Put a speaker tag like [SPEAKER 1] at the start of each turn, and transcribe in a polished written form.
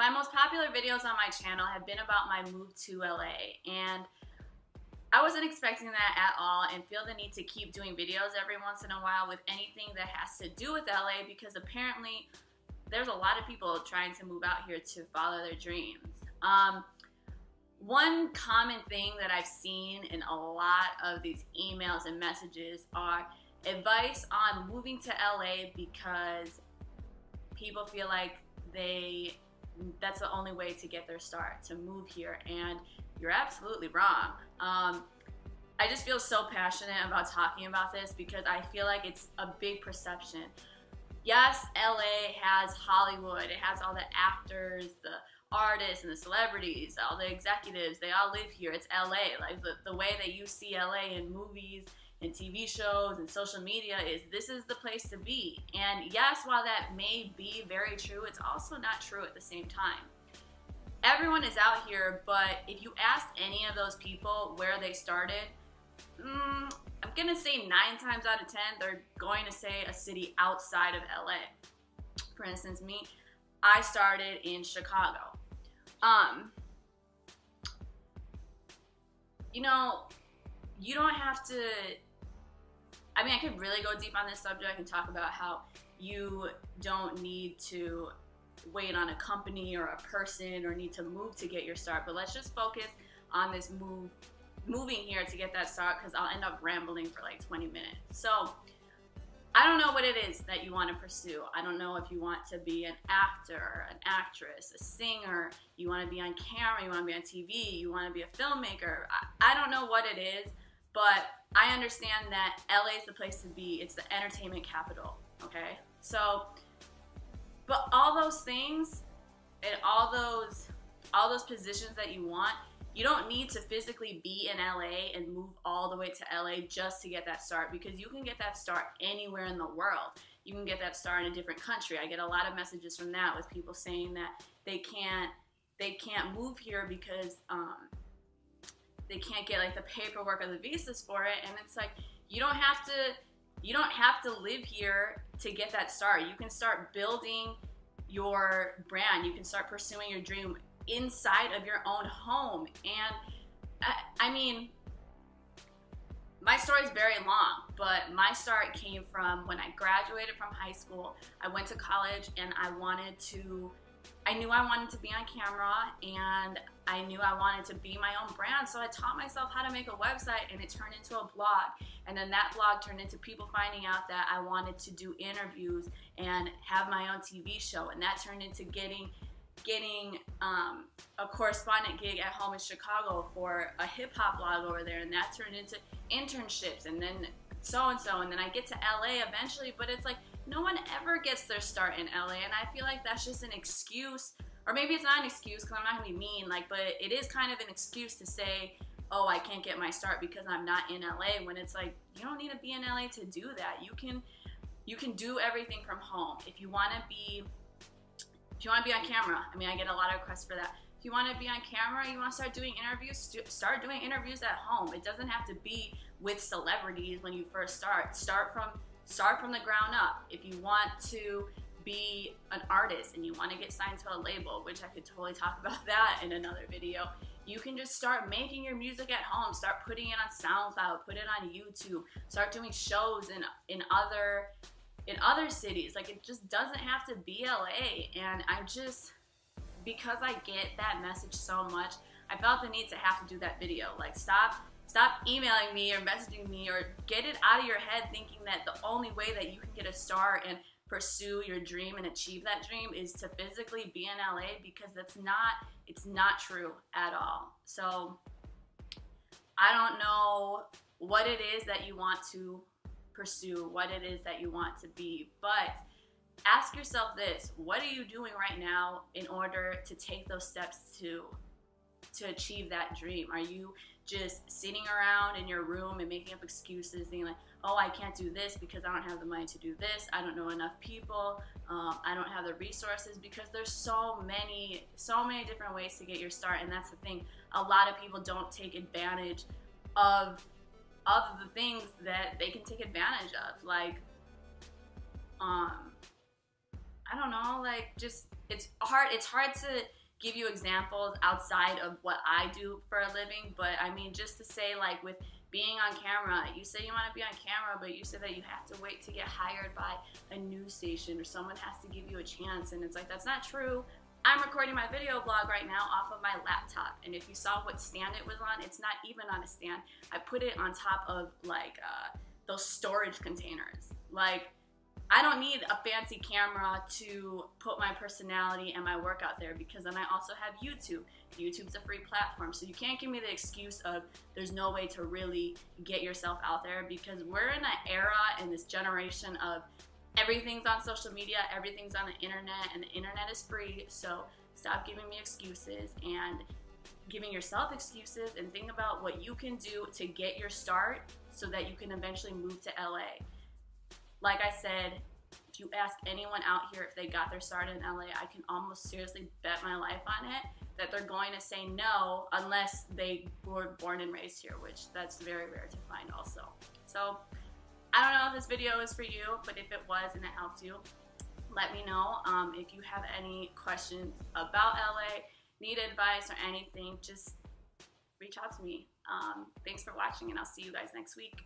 [SPEAKER 1] My most popular videos on my channel have been about my move to LA, and I wasn't expecting that at all and feel the need to keep doing videos every once in a while with anything that has to do with LA, because apparently there's a lot of people trying to move out here to follow their dreams. One common thing that I've seen in a lot of these emails and messages are advice on moving to LA because people feel like that's the only way to get their start, to move here, and you're absolutely wrong. I just feel so passionate about talking about this because I feel like it's a big perception. Yes, LA has Hollywood, it has all the actors, the artists and the celebrities, all the executives, they all live here. It's LA. Like the way that you see LA in movies and TV shows and social media is this is the place to be. And yes, while that may be very true, it's also not true at the same time. Everyone is out here, but if you ask any of those people where they started, I'm gonna say 9 times out of 10, they're going to say a city outside of LA. For instance, me, I started in Chicago. You know, you don't have to, I mean, I could really go deep on this subject and talk about how you don't need to wait on a company or a person or need to move to get your start, but let's just focus on this moving here to get that start, because I'll end up rambling for like 20 minutes. So I don't know what it is that you want to pursue. I don't know if you want to be an actor, an actress, a singer, you want to be on camera, you want to be on TV, you want to be a filmmaker. I don't know what it is, but I understand that LA is the place to be. It's the entertainment capital, okay? So, but all those things and all those positions that you want, you don't need to physically be in LA and move all the way to LA just to get that start, because you can get that start anywhere in the world. You can get that start in a different country. I get a lot of messages from that with people saying that they can't move here because they can't get like the paperwork or the visas for it, and it's like you don't have to live here to get that start. You can start building your brand. You can start pursuing your dream inside of your own home. And I mean, my story is very long, but my start came from when I graduated from high school. I went to college and I knew I wanted to be on camera, and I knew I wanted to be my own brand. So I taught myself how to make a website, and it turned into a blog. And then that blog turned into people finding out that I wanted to do interviews and have my own TV show. And that turned into getting a correspondent gig at home in Chicago for a hip hop blog over there. And that turned into internships, and then so-and-so. And then I get to LA eventually, but it's like, no one ever gets their start in LA, and I feel like that's just an excuse, or maybe it's not an excuse because I'm not gonna be mean, like, but it is kind of an excuse to say, oh, I can't get my start because I'm not in LA, when it's like, you don't need to be in LA to do that. You can do everything from home. If you wanna be on camera, I mean, I get a lot of requests for that. If you wanna be on camera, you wanna start doing interviews, start doing interviews at home. It doesn't have to be with celebrities when you first start. Start from the ground up. If you want to be an artist and you want to get signed to a label, which I could totally talk about that in another video, you can just start making your music at home, start putting it on SoundCloud, put it on YouTube, start doing shows in other cities. Like, it just doesn't have to be LA. And because I get that message so much, I felt the need to have to do that video. Like, stop emailing me or messaging me, or get it out of your head thinking that the only way that you can get a start and pursue your dream and achieve that dream is to physically be in LA, because it's not true at all. So I don't know what it is that you want to pursue, what it is that you want to be, but ask yourself this: what are you doing right now in order to take those steps to achieve that dream? Are you just sitting around in your room and making up excuses, being like, oh, I can't do this because I don't have the money to do this, I don't know enough people, I don't have the resources? Because there's so many different ways to get your start. And that's the thing, a lot of people don't take advantage of the things that they can take advantage of. Like, I don't know, like, just, it's hard to give you examples outside of what I do for a living, but I mean, just to say, like, with being on camera, you say you want to be on camera, but you say that you have to wait to get hired by a news station or someone has to give you a chance, and it's like, that's not true. I'm recording my video blog right now off of my laptop, and if you saw what stand it was on, it's not even on a stand. I put it on top of, like, those storage containers. Like, I don't need a fancy camera to put my personality and my work out there, because then I also have YouTube. YouTube's a free platform, so you can't give me the excuse of there's no way to really get yourself out there, because we're in an era in this generation of everything's on social media, everything's on the internet, and the internet is free. So stop giving me excuses and giving yourself excuses, and think about what you can do to get your start so that you can eventually move to LA. Like I said, if you ask anyone out here if they got their start in LA, I can almost seriously bet my life on it that they're going to say no unless they were born and raised here, which that's very rare to find also. So I don't know if this video is for you, but if it was and it helped you, let me know. If you have any questions about LA, need advice or anything, just reach out to me. Thanks for watching, and I'll see you guys next week.